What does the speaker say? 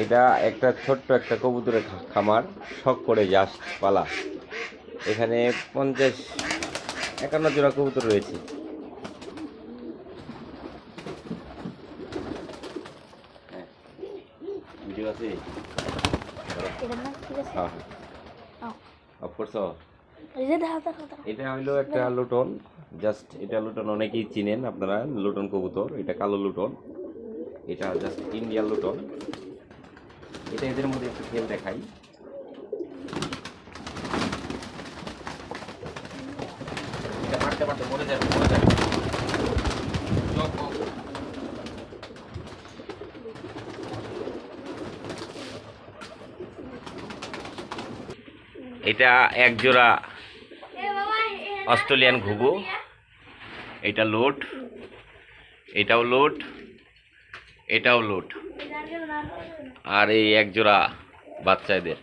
এটা একটা ছোট্ট একটা কবুতরের খামার, শখ করে জাস্ট পালা। এখানে 50-51 জোড়া কবুতর রয়েছে। হ্যাঁ, ভিডিও আছে। হ্যাঁ হ্যাঁ, অফ করছো। এটা হইলো একটা লুটন, জাস্ট এটা লুটন অনেকেই চিনেন আপনারা, লুটন কবুতর, এটা কালো লুটন, এটা জাস্ট ইন্ডিয়ান লুটন। এটা এদের মধ্যে একটু খেল দেখাই। এটা মারতে মারতে মরে যাবে, মরে যাবে। এটা এক জোড়া অস্ট্রেলিয়ান ঘুঘু, এটা লোড, এটাও লোড, এটাও লোড, আর এই এক জোড়া বাচ্চা এদের।